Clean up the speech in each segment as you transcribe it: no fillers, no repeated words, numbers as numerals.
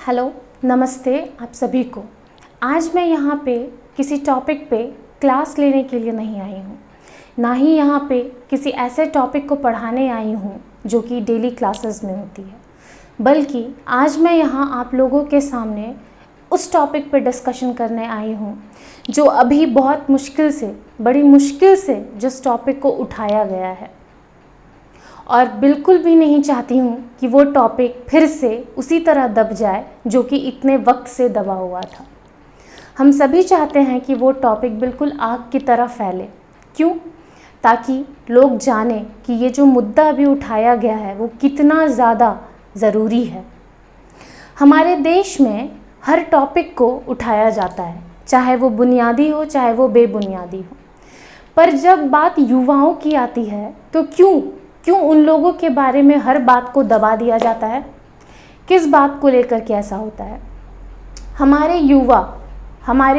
Hello, नमस्ते आप सभी को। आज मैं यहाँ पे किसी टॉपिक पे क्लास लेने के लिए नहीं आई हूँ, ना ही यहाँ पे किसी ऐसे टॉपिक को पढ़ाने आई हूँ जो कि डेली क्लासेस में होती है, बल्कि आज मैं यहाँ आप लोगों के सामने उस टॉपिक पे डिस्कशन करने आई हूँ जो अभी बहुत मुश्किल से, बड़ी मुश्किल से जिस टॉपिक को उठाया गया है। और बिल्कुल भी नहीं चाहती हूँ कि वो टॉपिक फिर से उसी तरह दब जाए जो कि इतने वक्त से दबा हुआ था। हम सभी चाहते हैं कि वो टॉपिक बिल्कुल आग की तरह फैले। क्यों? ताकि लोग जाने कि ये जो मुद्दा अभी उठाया गया है वो कितना ज़्यादा ज़रूरी है। हमारे देश में हर टॉपिक को उठाया जाता है, चाहे वो बुनियादी हो चाहे वो बेबुनियादी हो, पर जब बात युवाओं की आती है तो क्यों उन लोगों के बारे में हर बात को दबा दिया जाता है? किस बात को लेकर के ऐसा होता है? हमारे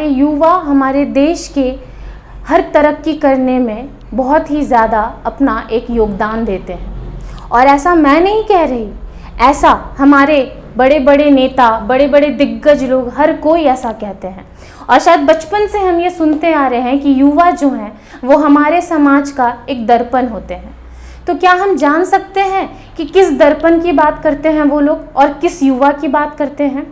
युवा हमारे देश के हर तरक्की करने में बहुत ही ज़्यादा अपना एक योगदान देते हैं। और ऐसा मैं नहीं कह रही, ऐसा हमारे बड़े बड़े नेता, बड़े बड़े दिग्गज लोग, हर कोई ऐसा कहते हैं। और शायद बचपन से हम ये सुनते आ रहे हैं कि युवा जो हैं वो हमारे समाज का एक दर्पण होते हैं। तो क्या हम जान सकते हैं कि किस दर्पण की बात करते हैं वो लोग और किस युवा की बात करते हैं?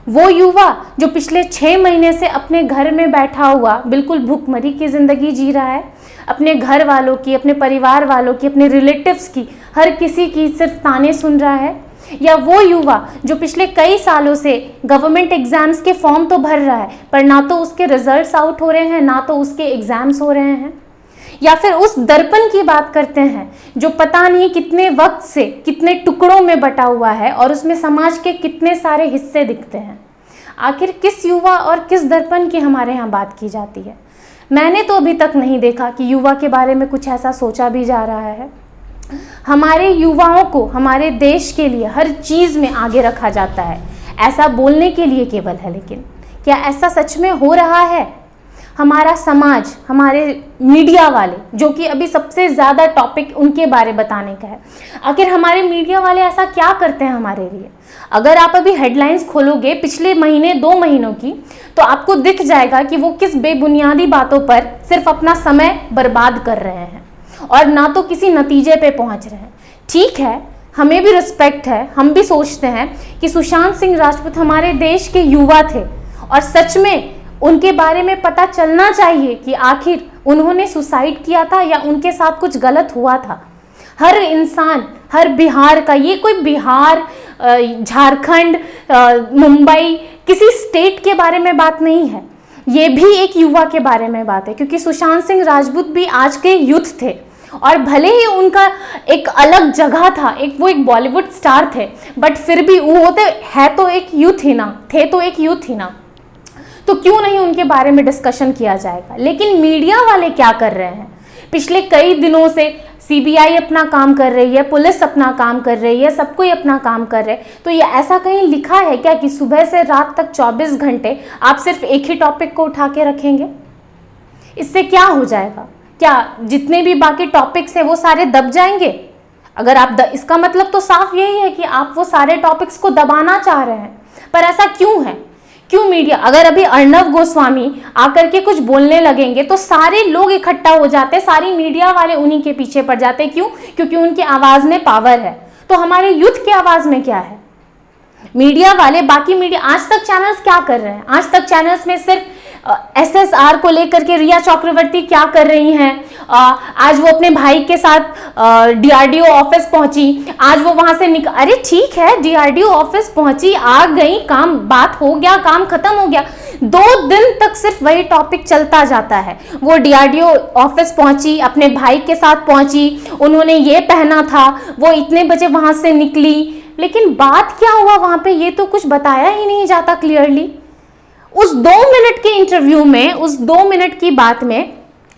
वो युवा जो पिछले 6 महीने से अपने घर में बैठा हुआ बिल्कुल भूखमरी की ज़िंदगी जी रहा है, अपने घर वालों की, अपने परिवार वालों की, अपने रिलेटिव्स की, हर किसी की सिर्फ ताने सुन रहा है? या वो युवा जो पिछले कई सालों से गवर्नमेंट एग्ज़ाम्स के फॉर्म तो भर रहा है पर ना तो उसके रिजल्ट्स आउट हो रहे हैं, ना तो उसके एग्ज़ाम्स हो रहे हैं? या फिर उस दर्पण की बात करते हैं जो पता नहीं कितने वक्त से कितने टुकड़ों में बटा हुआ है और उसमें समाज के कितने सारे हिस्से दिखते हैं? आखिर किस युवा और किस दर्पण की हमारे यहाँ बात की जाती है? मैंने तो अभी तक नहीं देखा कि युवा के बारे में कुछ ऐसा सोचा भी जा रहा है। हमारे युवाओं को हमारे देश के लिए हर चीज़ में आगे रखा जाता है, ऐसा बोलने के लिए केवल है, लेकिन क्या ऐसा सच में हो रहा है? हमारा समाज, हमारे मीडिया वाले, जो कि अभी सबसे ज़्यादा टॉपिक उनके बारे बताने का है, आखिर हमारे मीडिया वाले ऐसा क्या करते हैं हमारे लिए? अगर आप अभी हेडलाइंस खोलोगे पिछले महीने 2 महीनों की, तो आपको दिख जाएगा कि वो किस बेबुनियादी बातों पर सिर्फ अपना समय बर्बाद कर रहे हैं और ना तो किसी नतीजे पे पहुंच रहे हैं। ठीक है, हमें भी रिस्पेक्ट है, हम भी सोचते हैं कि सुशांत सिंह राजपूत हमारे देश के युवा थे और सच में उनके बारे में पता चलना चाहिए कि आखिर उन्होंने सुसाइड किया था या उनके साथ कुछ गलत हुआ था। हर इंसान, हर बिहार का, ये कोई बिहार, झारखंड, मुंबई, किसी स्टेट के बारे में बात नहीं है, ये भी एक युवा के बारे में बात है। क्योंकि सुशांत सिंह राजपूत भी आज के यूथ थे और भले ही उनका एक अलग जगह था, वो एक बॉलीवुड स्टार थे, बट फिर भी वो तो एक यूथ ही ना। तो क्यों नहीं उनके बारे में डिस्कशन किया जाएगा? लेकिन मीडिया वाले क्या कर रहे हैं? पिछले कई दिनों से सीबीआई अपना काम कर रही है, पुलिस अपना काम कर रही है, सब कोई अपना काम कर रहे हैं। तो ये ऐसा कहीं लिखा है क्या कि सुबह से रात तक 24 घंटे आप सिर्फ एक ही टॉपिक को उठा के रखेंगे? इससे क्या हो जाएगा? क्या जितने भी बाकी टॉपिक्स हैं वो सारे दब जाएंगे? अगर आप इसका मतलब तो साफ यही है कि आप वो सारे टॉपिक्स को दबाना चाह रहे हैं। पर ऐसा क्यों है? क्यों मीडिया, अगर अभी अर्नब गोस्वामी आकर के कुछ बोलने लगेंगे तो सारे लोग इकट्ठा हो जाते, सारी मीडिया वाले उन्हीं के पीछे पड़ जाते। क्यों? क्योंकि उनकी आवाज़ में पावर है। तो हमारे यूथ की आवाज़ में क्या है? मीडिया वाले, बाकी मीडिया, आज तक चैनल्स क्या कर रहे हैं? आज तक चैनल्स में सिर्फ एसएसआर को लेकर के रिया चक्रवर्ती क्या कर रही हैं? आज वो अपने भाई के साथ डीआरडीओ ऑफिस पहुंची, आज वो वहां से अरे ठीक है, डीआरडीओ ऑफिस पहुंची, आ गई, काम, बात हो गया, काम खत्म हो गया। 2 दिन तक सिर्फ वही टॉपिक चलता जाता है। वो डीआरडीओ ऑफिस पहुंची, अपने भाई के साथ पहुंची, उन्होंने ये पहना था, वो इतने बजे वहां से निकली, लेकिन बात क्या हुआ वहां पे ये तो कुछ बताया ही नहीं जाता क्लियरली। उस 2 मिनट के इंटरव्यू में, उस 2 मिनट की बात में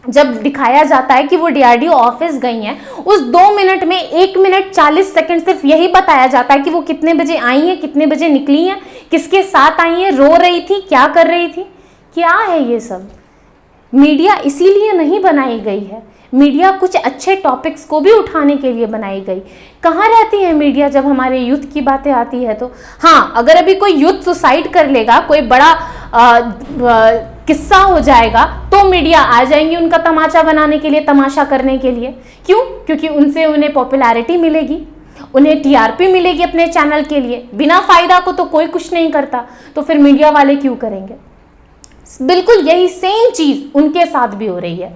जब दिखाया जाता है कि वो डीआरडीओ ऑफिस गई हैं, उस 2 मिनट में 1 मिनट 40 सेकंड सिर्फ यही बताया जाता है कि वो कितने बजे आई हैं, कितने बजे निकली हैं, किसके साथ आई हैं, रो रही थी, क्या कर रही थी। क्या है ये सब? मीडिया इसीलिए नहीं बनाई गई है। मीडिया कुछ अच्छे टॉपिक्स को भी उठाने के लिए बनाई गई। कहाँ रहती है मीडिया जब हमारे यूथ की बातें आती है? तो हाँ, अगर अभी कोई यूथ सुसाइड कर लेगा, कोई बड़ा किस्सा हो जाएगा, तो मीडिया आ जाएंगी उनका तमाचा बनाने के लिए, तमाशा करने के लिए। क्यों? क्योंकि उनसे उन्हें पॉपुलैरिटी मिलेगी, उन्हें टीआरपी मिलेगी अपने चैनल के लिए। बिना फायदा को तो कोई कुछ नहीं करता, तो फिर मीडिया वाले क्यों करेंगे? बिल्कुल यही सेम चीज उनके साथ भी हो रही है।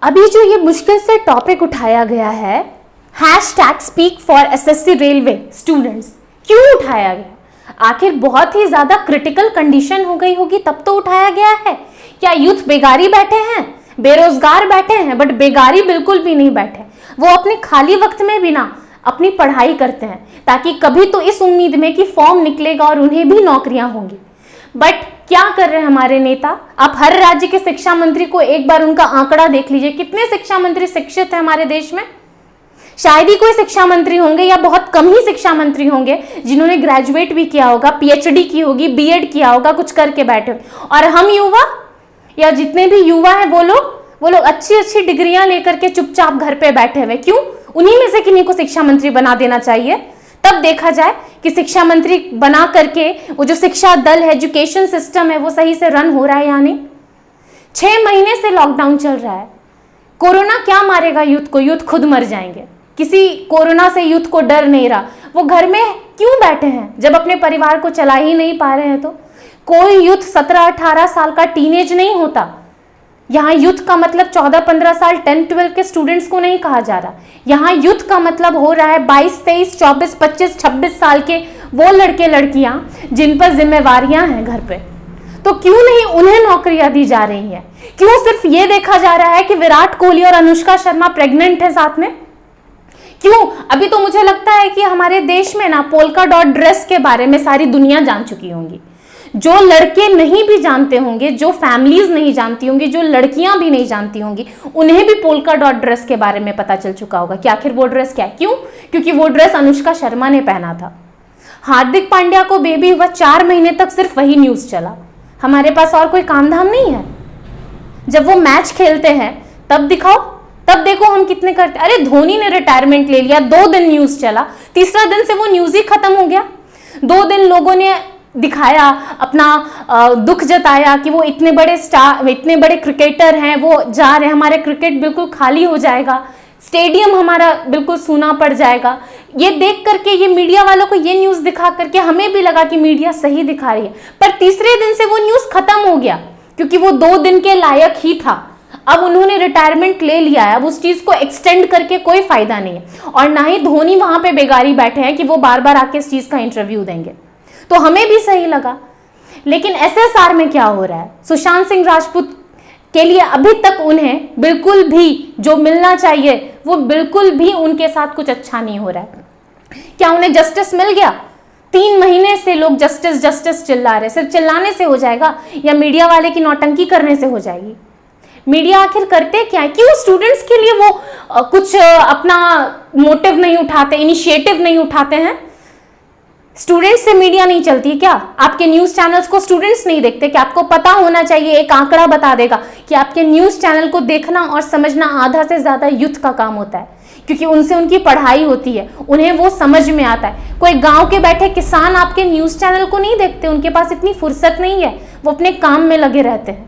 अभी जो ये मुश्किल से टॉपिक उठाया गया है, #speak for SSC railway students, क्यों उठाया गया? आखिर बहुत ही ज्यादा क्रिटिकल कंडीशन हो गई होगी तब तो उठाया गया है। क्या यूथ बेगारी बैठे हैं, बेरोजगार बैठे हैं? बट बेगारी बिल्कुल भी नहीं बैठे, वो अपने खाली वक्त में भी ना अपनी पढ़ाई करते हैं, ताकि कभी तो इस उम्मीद में कि फॉर्म निकलेगा और उन्हें भी नौकरियां होंगी। बट क्या कर रहे हैं हमारे नेता? आप हर राज्य के शिक्षा मंत्री को एक बार उनका आंकड़ा देख लीजिए, कितने शिक्षा मंत्री शिक्षित है हमारे देश में? शायद ही कोई शिक्षा मंत्री होंगे या बहुत कम ही शिक्षा मंत्री होंगे जिन्होंने ग्रेजुएट भी किया होगा, पीएचडी की होगी, बीएड किया होगा, कुछ करके बैठे। और हम युवा या जितने भी युवा हैं वो लोग अच्छी अच्छी डिग्रियां लेकर के चुपचाप घर पे बैठे हुए। क्यों? उन्हीं में से किन्हीं को शिक्षा मंत्री बना देना चाहिए, तब देखा जाए कि शिक्षा मंत्री बना करके वो जो शिक्षा दल है, एजुकेशन सिस्टम है, वो सही से रन हो रहा है या नहीं। 6 महीने से लॉकडाउन चल रहा है। कोरोना क्या मारेगा यूथ को? यूथ खुद मर जाएंगे। किसी कोरोना से यूथ को डर नहीं रहा। वो घर में क्यों बैठे हैं जब अपने परिवार को चला ही नहीं पा रहे हैं? तो कोई यूथ 17-18 साल का टीनेज नहीं होता। यहाँ यूथ का मतलब 14-15 साल 10-12 के स्टूडेंट्स को नहीं कहा जा रहा। यहाँ यूथ का मतलब हो रहा है 22-23, 24-25, 26 साल के वो लड़के लड़कियां जिन पर जिम्मेवारियां हैं घर पे। तो क्यों नहीं उन्हें नौकरियां दी जा रही हैं? क्यों सिर्फ ये देखा जा रहा है कि विराट कोहली और अनुष्का शर्मा प्रेग्नेंट है साथ में? क्यों? अभी तो मुझे लगता है कि हमारे देश में ना पोल्का डॉट ड्रेस के बारे में सारी दुनिया जान चुकी होंगी। जो लड़के नहीं भी जानते होंगे, जो फैमिलीज नहीं जानती होंगी, जो लड़कियां भी नहीं जानती होंगी, उन्हें भी पोल्का डॉट ड्रेस के बारे में पता चल चुका होगा कि आखिर वो ड्रेस क्या है। क्यों? क्योंकि वो ड्रेस अनुष्का शर्मा ने पहना था। हार्दिक पांड्या को बेबी हुआ, 4 महीने तक सिर्फ वही न्यूज चला। हमारे पास और कोई काम धाम नहीं है। जब वो मैच खेलते हैं तब दिखाओ, तब देखो हम कितने करते। अरे धोनी ने रिटायरमेंट ले लिया, 2 दिन न्यूज चला, तीसरा दिन से वो न्यूज ही खत्म हो गया। 2 दिन लोगों ने दिखाया, अपना दुख जताया कि वो इतने बड़े स्टार, इतने बड़े क्रिकेटर हैं, वो जा रहे हैं, हमारे क्रिकेट बिल्कुल खाली हो जाएगा, स्टेडियम हमारा बिल्कुल सूना पड़ जाएगा। ये देख करके, ये मीडिया वालों को ये न्यूज़ दिखा करके हमें भी लगा कि मीडिया सही दिखा रही है, पर तीसरे दिन से वो न्यूज़ खत्म हो गया, क्योंकि वो 2 दिन के लायक ही था। अब उन्होंने रिटायरमेंट ले लिया है, अब उस चीज़ को एक्सटेंड करके कोई फायदा नहीं है। और ना ही धोनी वहां पे बेगारी बैठे हैं कि वो बार बार आके इस चीज़ का इंटरव्यू देंगे, तो हमें भी सही लगा। लेकिन SSR में क्या हो रहा है? सुशांत सिंह राजपूत के लिए अभी तक उन्हें बिल्कुल भी जो मिलना चाहिए वो बिल्कुल भी उनके साथ कुछ अच्छा नहीं हो रहा है। क्या उन्हें जस्टिस मिल गया? 3 महीने से लोग जस्टिस जस्टिस चिल्ला रहे। सिर्फ चिल्लाने से हो जाएगा या मीडिया वाले की नौटंकी करने से हो जाएगी? मीडिया आखिर करते क्या है? क्यों स्टूडेंट्स के लिए वो कुछ अपना मोटिव नहीं उठाते, इनिशिएटिव नहीं उठाते हैं? स्टूडेंट्स से मीडिया नहीं चलती क्या? आपके न्यूज चैनल्स को स्टूडेंट्स नहीं देखते? कि आपको पता होना चाहिए, एक आंकड़ा बता देगा कि आपके न्यूज चैनल को देखना और समझना आधा से ज्यादा यूथ का काम होता है, क्योंकि उनसे उनकी पढ़ाई होती है, उन्हें वो समझ में आता है। कोई गांव के बैठे किसान आपके न्यूज चैनल को नहीं देखते, उनके पास इतनी फुर्सत नहीं है, वो अपने काम में लगे रहते हैं।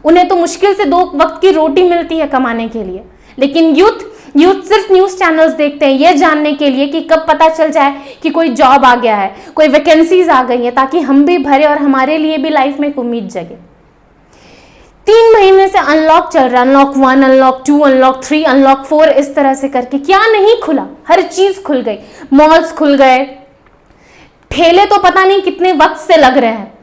उन्हें तो मुश्किल से 2 वक्त की रोटी मिलती है कमाने के लिए। लेकिन यूथ सिर्फ न्यूज चैनल्स देखते हैं ये जानने के लिए कि कब पता चल जाए कि कोई जॉब आ गया है, कोई वैकेंसीज आ गई है, ताकि हम भी भरे और हमारे लिए भी लाइफ में एक उम्मीद जगे। 3 महीने से अनलॉक चल रहा है, अनलॉक 1, अनलॉक 2, अनलॉक 3, अनलॉक 4, इस तरह से करके क्या नहीं खुला? हर चीज खुल गई, मॉल्स खुल गए, ठेले तो पता नहीं कितने वक्त से लग रहे हैं,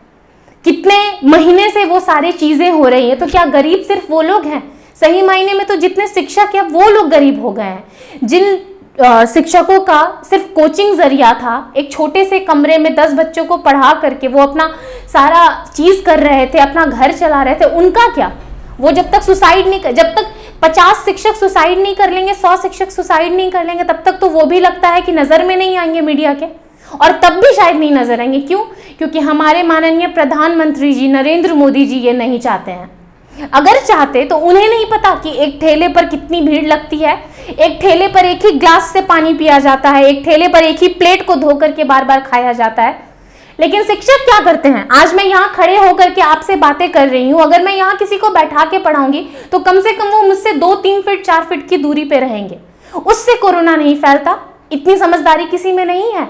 कितने महीने से वो सारी चीजें हो रही है। तो क्या गरीब सिर्फ वो लोग हैं? सही मायने में तो जितने शिक्षक है वो लोग गरीब हो गए हैं। जिन शिक्षकों का सिर्फ कोचिंग जरिया था, एक छोटे से कमरे में 10 बच्चों को पढ़ा करके वो अपना सारा चीज कर रहे थे, अपना घर चला रहे थे, उनका क्या? वो जब तक सुसाइड नहीं कर, जब तक 50 शिक्षक सुसाइड नहीं कर लेंगे, 100 शिक्षक सुसाइड नहीं कर लेंगे, तब तक तो वो भी लगता है कि नजर में नहीं आएंगे मीडिया के। और तब भी शायद नहीं नजर आएंगे। क्यों? क्योंकि हमारे माननीय प्रधानमंत्री जी नरेंद्र मोदी जी ये नहीं चाहते हैं। अगर चाहते तो उन्हें नहीं पता कि एक ठेले पर कितनी भीड़ लगती है, एक ठेले पर एक ही ग्लास से पानी पिया जाता है, एक ठेले पर एक ही प्लेट को धो करके बार बार खाया जाता है। लेकिन शिक्षक क्या करते हैं? आज मैं यहाँ खड़े होकर के आपसे बातें कर रही हूँ, अगर मैं यहाँ किसी को बैठा के पढ़ाऊंगी तो कम से कम वो मुझसे 2-3 फीट 4 फीट की दूरी पे रहेंगे, उससे कोरोना नहीं फैलता। इतनी समझदारी किसी में नहीं है।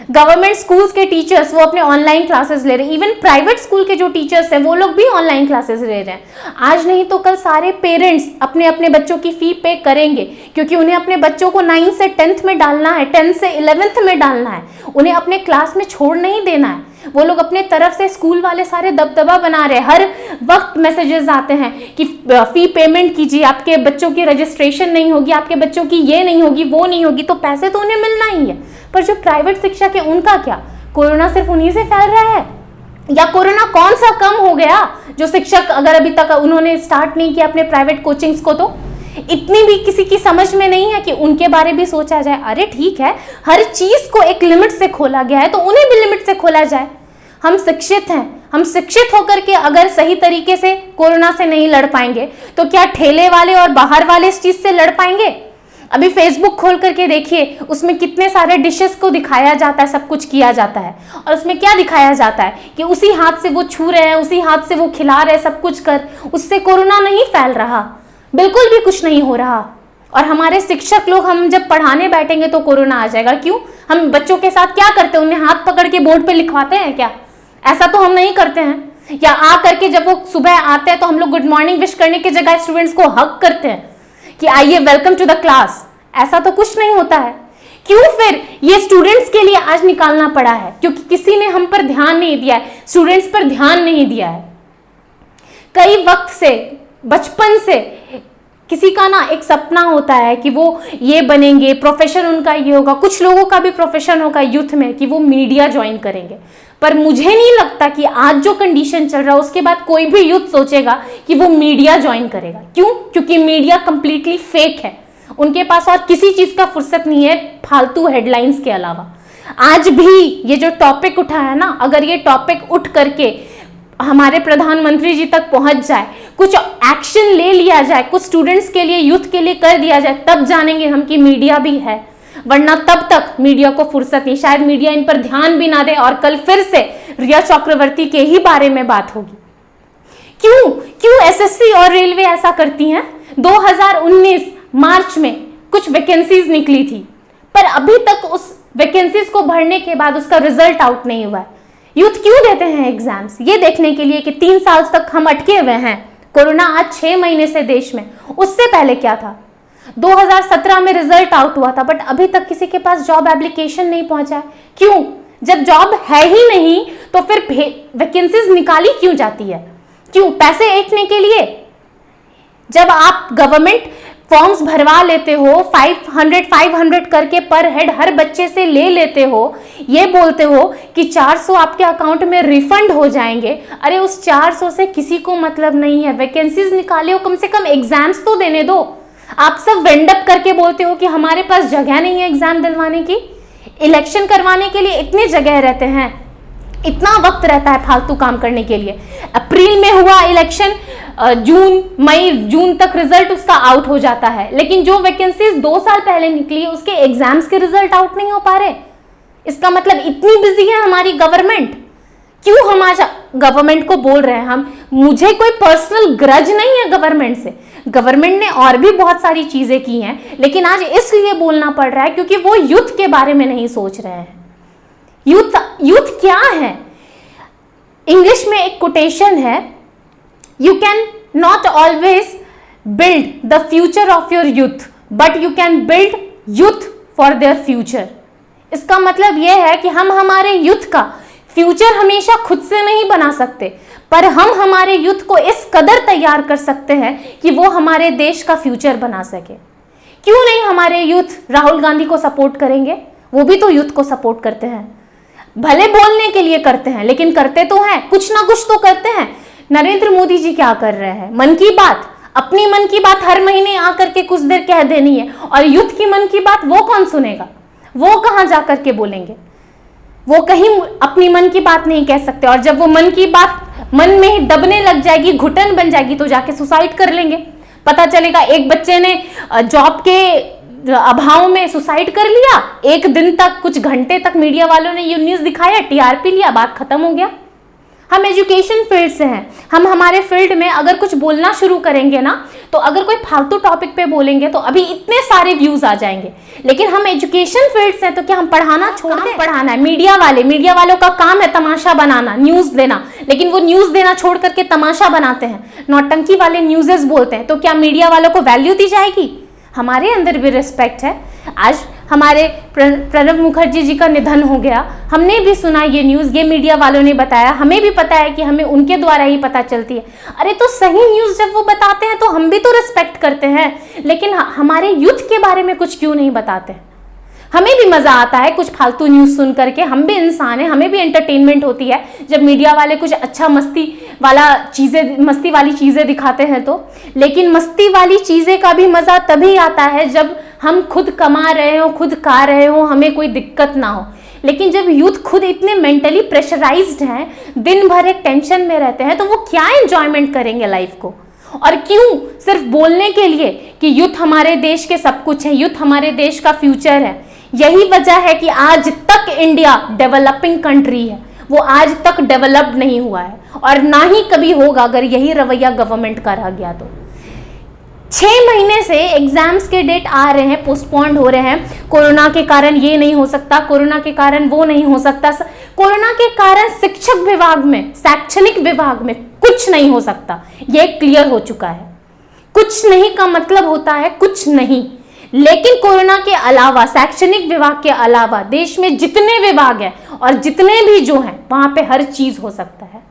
गवर्नमेंट स्कूल्स के टीचर्स वो अपने ऑनलाइन क्लासेस ले रहे हैं, इवन प्राइवेट स्कूल के जो टीचर्स हैं वो लोग भी ऑनलाइन क्लासेस ले रहे हैं। आज नहीं तो कल सारे पेरेंट्स अपने अपने बच्चों की फी पे करेंगे, क्योंकि उन्हें अपने बच्चों को 9 से 10th में डालना है, 10 से 11th में डालना है, उन्हें अपने क्लास में छोड़ नहीं देना है। वो लोग अपने तरफ से स्कूल वाले सारे दबदबा बना रहे हैं, हर वक्त मैसेजेस आते हैं कि फी पेमेंट कीजिए, आपके बच्चों की रजिस्ट्रेशन नहीं होगी, आपके बच्चों की ये नहीं होगी, वो नहीं होगी, तो पैसे तो उन्हें मिलना ही है। पर जो प्राइवेट शिक्षक है उनका क्या? कोरोना सिर्फ उन्हीं से फैल रहा है? या कोरोना कौन सा कम हो गया जो शिक्षक अगर अभी तक उन्होंने स्टार्ट नहीं किया अपने प्राइवेट कोचिंग्स को, तो इतनी भी किसी की समझ में नहीं है कि उनके बारे में सोचा जाए। अरे ठीक है, हर चीज को एक लिमिट से खोला गया है तो उन्हें भी लिमिट से खोला जाए। हम शिक्षित हैं, हम शिक्षित होकर के अगर सही तरीके से कोरोना से नहीं लड़ पाएंगे तो क्या ठेले वाले और बाहर वाले इस चीज से लड़ पाएंगे? अभी फेसबुक खोल करके देखिए, उसमें कितने सारे डिशेस को दिखाया जाता है, सब कुछ किया जाता है, और उसमें क्या दिखाया जाता है कि उसी हाथ से वो छू रहे हैं, उसी हाथ से वो खिला रहे हैं, सब कुछ कर, उससे कोरोना नहीं फैल रहा, बिल्कुल भी कुछ नहीं हो रहा। और हमारे शिक्षक लोग, हम जब पढ़ाने बैठेंगे तो कोरोना आ जाएगा। क्यों? हम बच्चों के साथ क्या करते हैं? उन्हें हाथ पकड़ के बोर्ड पे लिखवाते हैं क्या? ऐसा तो हम नहीं करते हैं। या आ करके जब वो सुबह आते हैं तो हम लोग गुड मॉर्निंग विश करने की जगह स्टूडेंट्स को हग करते हैं कि आइए वेलकम टू द क्लास। ऐसा तो कुछ नहीं होता है। क्यों फिर ये स्टूडेंट्स के लिए आज निकालना पड़ा है? क्योंकि किसी ने हम पर ध्यान नहीं दिया है, स्टूडेंट्स पर ध्यान नहीं दिया है। कई वक्त से, बचपन से किसी का ना एक सपना होता है कि वो ये बनेंगे, प्रोफेशन उनका ये होगा। कुछ लोगों का भी प्रोफेशन होगा यूथ में कि वो मीडिया ज्वाइन करेंगे। पर मुझे नहीं लगता कि आज जो कंडीशन चल रहा है उसके बाद कोई भी यूथ सोचेगा कि वो मीडिया ज्वाइन करेगा। क्यों? क्योंकि मीडिया कंप्लीटली फेक है। उनके पास और किसी चीज का फुर्सत नहीं है फालतू हेडलाइंस के अलावा। आज भी ये जो टॉपिक उठा है ना, अगर ये टॉपिक उठ करके हमारे प्रधानमंत्री जी तक पहुंच जाए, कुछ एक्शन ले लिया जाए, कुछ स्टूडेंट्स के लिए, यूथ के लिए कर दिया जाए, तब जानेंगे हम कि मीडिया भी है। वरना तब तक मीडिया को फुर्सत नहीं, शायद मीडिया इन पर ध्यान भी ना दे और कल फिर से रिया चक्रवर्ती के ही बारे में बात होगी। क्यों एसएससी और रेलवे ऐसा करती हैं? 2019 मार्च में कुछ वैकेंसीज निकली थी, पर अभी तक उस वैकेंसीज को भरने के बाद उसका रिजल्ट आउट नहीं हुआ है। यूथ क्यों देते हैं एग्जाम्स? ये देखने के लिए कि 3 साल तक हम अटके हुए हैं। कोरोना आज 6 महीने से देश में, उससे पहले क्या था? 2017 में रिजल्ट आउट हुआ था, बट अभी तक किसी के पास जॉब एप्लीकेशन नहीं पहुंचा है। क्यों? जब जॉब है ही नहीं तो फिर वैकेंसीज निकाली क्यों जाती है? क्यों? पैसे ऐंठने के लिए। जब आप गवर्नमेंट फॉर्म्स भरवा लेते हो, 500 करके पर हेड हर बच्चे से ले लेते हो, ये बोलते हो कि 400 आपके अकाउंट में रिफंड हो जाएंगे। अरे उस 400 से किसी को मतलब नहीं है। वैकेंसीज निकाले हो, कम से कम एग्जाम्स तो देने दो। आप सब वेंडअप करके बोलते हो कि हमारे पास जगह नहीं है एग्जाम दिलवाने की। इलेक्शन करवाने के लिए इतने जगह रहते हैं, इतना वक्त रहता है फालतू काम करने के लिए। अप्रैल में हुआ इलेक्शन, जून तक रिजल्ट उसका आउट हो जाता है, लेकिन जो वैकेंसीज 2 साल पहले निकली उसके एग्जाम्स के रिजल्ट आउट नहीं हो पा रहे। इसका मतलब इतनी बिजी है हमारी गवर्नमेंट। क्यों हम आज गवर्नमेंट को बोल रहे हैं? हम, मुझे कोई पर्सनल ग्रज नहीं है गवर्नमेंट से। गवर्नमेंट ने और भी बहुत सारी चीजें की हैं, लेकिन आज इसलिए बोलना पड़ रहा है क्योंकि वो यूथ के बारे में नहीं सोच रहे हैं। यूथ क्या है? इंग्लिश में एक कोटेशन है, you can not always build the future of your youth, but you can build youth for their future. इसका मतलब यह है कि हम हमारे यूथ का फ्यूचर हमेशा खुद से नहीं बना सकते, पर हम हमारे यूथ को इस कदर तैयार कर सकते हैं कि वो हमारे देश का फ्यूचर बना सके। क्यों नहीं हमारे यूथ राहुल गांधी को सपोर्ट करेंगे? वो भी तो यूथ को सपोर्ट करते हैं। भले बोलने के लिए करते हैं, लेकिन करते तो हैं, कुछ ना कुछ तो करते हैं। नरेंद्र मोदी जी क्या कर रहे हैं? मन की बात, अपनी मन की बात हर महीने आकर के कुछ देर कह देनी है, और यूथ की मन की बात वो कौन सुनेगा? वो कहां जाकर के बोलेंगे? वो कहीं अपनी मन की बात नहीं कह सकते, और जब वो मन की बात मन में ही दबने लग जाएगी, घुटन बन जाएगी, तो जाके सुसाइड कर लेंगे। पता चलेगा एक बच्चे ने जॉब के अभाव में सुसाइड कर लिया, एक दिन तक, कुछ घंटे तक मीडिया वालों ने ये न्यूज़ दिखाया, टीआरपी लिया, बात खत्म हो गया। हम एजुकेशन फील्ड से हैं, हम हमारे फील्ड में अगर कुछ बोलना शुरू करेंगे ना, तो अगर कोई फालतू टॉपिक पे बोलेंगे तो अभी इतने सारे व्यूज आ जाएंगे। लेकिन हम एजुकेशन फील्ड से हैं, तो क्या हम पढ़ाना छोड़ दें? पढ़ाना है। मीडिया वालों का काम है तमाशा बनाना, न्यूज देना, लेकिन वो न्यूज देना छोड़ करके तमाशा बनाते हैं, नौटंकी वाले न्यूज़ेस बोलते हैं। तो क्या मीडिया वालों को वैल्यू दी जाएगी? हमारे अंदर भी रिस्पेक्ट है। आज हमारे प्रणब मुखर्जी जी का निधन हो गया, हमने भी सुना ये न्यूज़, ये मीडिया वालों ने बताया, हमें भी पता है कि हमें उनके द्वारा ही पता चलती है। अरे तो सही न्यूज़ जब वो बताते हैं तो हम भी तो रिस्पेक्ट करते हैं, लेकिन हमारे यूथ के बारे में कुछ क्यों नहीं बताते हैं? हमें भी मज़ा आता है कुछ फालतू न्यूज़ सुन करके, हम भी इंसान हैं, हमें भी एंटरटेनमेंट होती है जब मीडिया वाले कुछ अच्छा मस्ती वाली चीज़ें दिखाते हैं तो। लेकिन मस्ती वाली चीज़ें का भी मज़ा तभी आता है जब हम खुद कमा रहे हो, खुद खा रहे हो, हमें कोई दिक्कत ना हो। लेकिन जब यूथ खुद इतने मेंटली प्रेशराइज्ड हैं, दिन भर एक टेंशन में रहते हैं, तो वो क्या एंजॉयमेंट करेंगे लाइफ को? और क्यों सिर्फ बोलने के लिए कि यूथ हमारे देश के सब कुछ है, यूथ हमारे देश का फ्यूचर है। यही वजह है कि आज तक इंडिया डेवलपिंग कंट्री है, वो आज तक डेवलप्ड नहीं हुआ है, और ना ही कभी होगा अगर यही रवैया गवर्नमेंट का रह गया तो। 6 महीने से एग्जाम्स के डेट आ रहे हैं, पोस्टपोन्ड हो रहे हैं, कोरोना के कारण ये नहीं हो सकता, कोरोना के कारण वो नहीं हो सकता, कोरोना के कारण शिक्षक विभाग में, शैक्षणिक विभाग में कुछ नहीं हो सकता, ये क्लियर हो चुका है। कुछ नहीं का मतलब होता है कुछ नहीं। लेकिन कोरोना के अलावा, शैक्षणिक विभाग के अलावा देश में जितने विभाग हैं और जितने भी जो हैं, वहां पे हर चीज हो सकता है,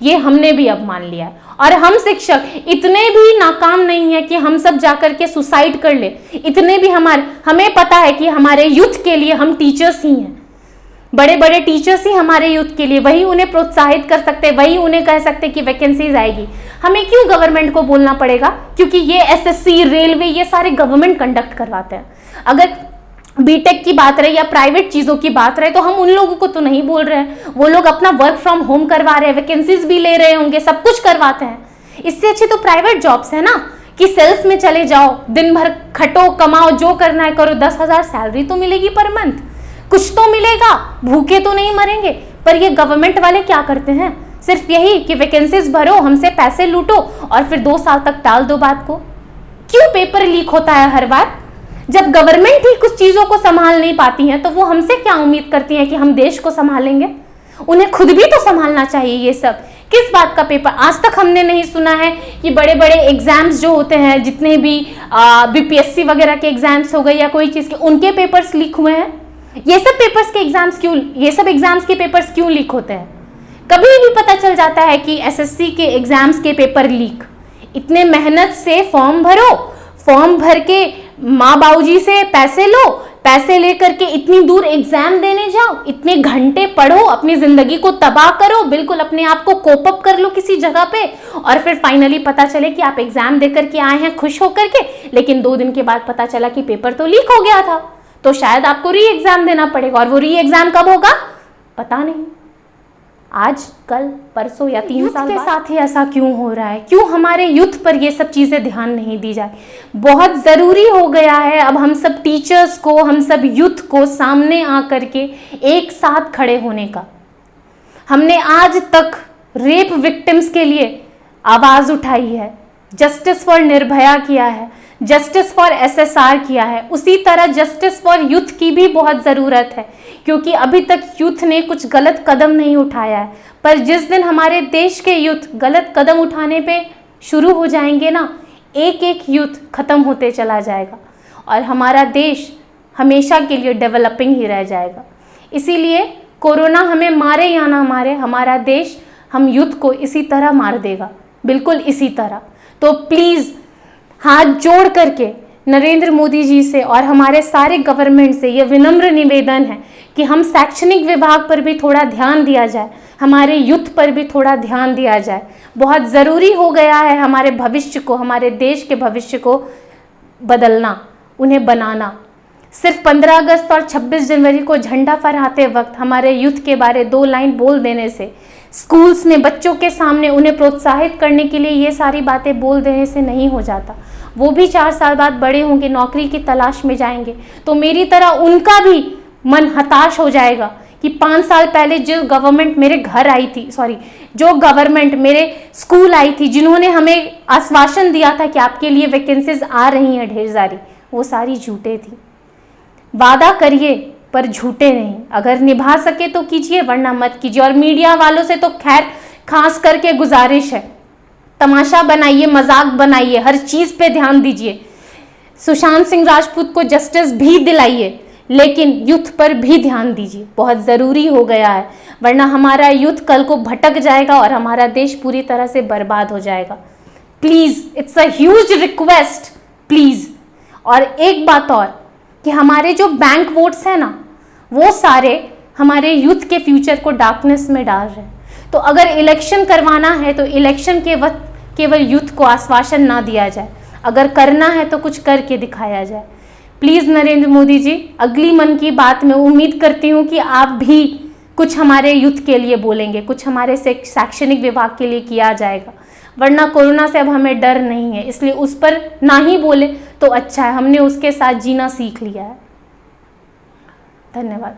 ये हमने भी अब मान लिया है। और हम शिक्षक इतने भी नाकाम नहीं है कि हम सब जाकर के सुसाइड कर ले। इतने भी हमें पता है कि हमारे यूथ के लिए हम टीचर्स ही हैं, बड़े बड़े टीचर्स ही हमारे यूथ के लिए, वही उन्हें प्रोत्साहित कर सकते, वही उन्हें कह सकते कि वैकेंसीज आएगी। हमें क्यों गवर्नमेंट को बोलना पड़ेगा? क्योंकि ये एसएससी, रेलवे, ये सारे गवर्नमेंट कंडक्ट करवाते हैं। अगर बीटेक की बात रहे या प्राइवेट चीज़ों की बात रहे तो हम उन लोगों को तो नहीं बोल रहे हैं, वो लोग अपना वर्क फ्रॉम होम करवा रहे हैं, वैकेंसीज भी ले रहे होंगे, सब कुछ करवाते हैं। इससे अच्छी तो प्राइवेट जॉब्स है ना, कि सेल्स में चले जाओ, दिन भर खटो, कमाओ, जो करना है करो, 10,000 सैलरी तो मिलेगी पर मंथ, कुछ तो मिलेगा, भूखे तो नहीं मरेंगे। पर ये गवर्नमेंट वाले क्या करते हैं? सिर्फ यही कि वैकेंसीज भरो, हमसे पैसे लूटो और फिर 2 साल तक टाल दो बात को। क्यों पेपर लीक होता है हर बार? जब गवर्नमेंट ही कुछ चीज़ों को संभाल नहीं पाती हैं तो वो हमसे क्या उम्मीद करती हैं कि हम देश को संभालेंगे? उन्हें खुद भी तो संभालना चाहिए। ये सब किस बात का पेपर? आज तक हमने नहीं सुना है कि बड़े बड़े एग्जाम्स जो होते हैं, जितने भी बीपीएससी वगैरह के एग्जाम्स हो गए या कोई चीज़ के, उनके पेपर्स लीक हुए हैं। ये सब एग्जाम्स के पेपर्स क्यों लीक होते हैं? कभी भी पता चल जाता है कि एसएससी के एग्जाम्स के पेपर लीक। इतने मेहनत से फॉर्म भरो, फॉर्म भर के माँ बाबूजी से पैसे लो, पैसे लेकर के इतनी दूर एग्जाम देने जाओ, इतने घंटे पढ़ो, अपनी जिंदगी को तबाह करो, बिल्कुल अपने आप को कोप अप कर लो किसी जगह पे, और फिर फाइनली पता चले कि आप एग्जाम देकर के आए हैं खुश होकर के, लेकिन 2 दिन के बाद पता चला कि पेपर तो लीक हो गया था, तो शायद आपको री एग्जाम देना पड़ेगा। और वो री एग्जाम कब होगा पता नहीं, आज, कल, परसों या 3 साल के साथ ही ऐसा क्यों हो रहा है? क्यों हमारे यूथ पर ये सब चीज़ें ध्यान नहीं दी जाए? बहुत ज़रूरी हो गया है अब हम सब टीचर्स को, हम सब यूथ को सामने आकर के एक साथ खड़े होने का। हमने आज तक रेप विक्टिम्स के लिए आवाज़ उठाई है, जस्टिस फॉर निर्भया किया है, जस्टिस फॉर एसएसआर किया है, उसी तरह जस्टिस फॉर यूथ की भी बहुत ज़रूरत है, क्योंकि अभी तक यूथ ने कुछ गलत कदम नहीं उठाया है। पर जिस दिन हमारे देश के यूथ गलत कदम उठाने पे शुरू हो जाएंगे ना, एक एक यूथ ख़त्म होते चला जाएगा और हमारा देश हमेशा के लिए डेवलपिंग ही रह जाएगा। इसीलिए कोरोना हमें मारे या ना मारे, हमारा देश हम यूथ को इसी तरह मार देगा, बिल्कुल इसी तरह। तो प्लीज़ हाथ जोड़ करके नरेंद्र मोदी जी से और हमारे सारे गवर्नमेंट से ये विनम्र निवेदन है कि हम शैक्षणिक विभाग पर भी थोड़ा ध्यान दिया जाए, हमारे यूथ पर भी थोड़ा ध्यान दिया जाए। बहुत ज़रूरी हो गया है हमारे भविष्य को, हमारे देश के भविष्य को बदलना, उन्हें बनाना। सिर्फ 15 अगस्त और 26 जनवरी को झंडा फहराते वक्त हमारे यूथ के बारे 2 लाइन बोल देने से, स्कूल्स में बच्चों के सामने उन्हें प्रोत्साहित करने के लिए ये सारी बातें बोल देने से नहीं हो जाता। वो भी 4 साल बाद बड़े होंगे, नौकरी की तलाश में जाएंगे, तो मेरी तरह उनका भी मन हताश हो जाएगा कि 5 साल पहले जो गवर्नमेंट मेरे घर आई थी, जो गवर्नमेंट मेरे स्कूल आई थी, जिन्होंने हमें आश्वासन दिया था कि आपके लिए वैकेंसीज आ रही हैं ढेर सारी, वो सारी झूठे थी। वादा करिए पर झूठे नहीं। अगर निभा सके तो कीजिए, वरना मत कीजिए। और मीडिया वालों से तो खैर खास करके गुजारिश है, तमाशा बनाइए, मजाक बनाइए, हर चीज़ पे ध्यान दीजिए। सुशांत सिंह राजपूत को जस्टिस भी दिलाइए, लेकिन यूथ पर भी ध्यान दीजिए, बहुत ज़रूरी हो गया है, वरना हमारा यूथ कल को भटक जाएगा और हमारा देश पूरी तरह से बर्बाद हो जाएगा। Please, it's a huge request, please. और एक बात और कि हमारे जो बैंक वोट्स हैं ना, वो सारे हमारे यूथ के फ्यूचर को डार्कनेस में डाल रहे हैं। तो अगर इलेक्शन करवाना है तो इलेक्शन के वक्त केवल यूथ को आश्वासन ना दिया जाए, अगर करना है तो कुछ करके दिखाया जाए। प्लीज़ नरेंद्र मोदी जी, अगली मन की बात में उम्मीद करती हूँ कि आप भी कुछ हमारे यूथ के लिए बोलेंगे, कुछ हमारे शैक्षणिक विभाग के लिए किया जाएगा, वरना कोरोना से अब हमें डर नहीं है, इसलिए उस पर ना ही बोले तो अच्छा है, हमने उसके साथ जीना सीख लिया है। धन्यवाद।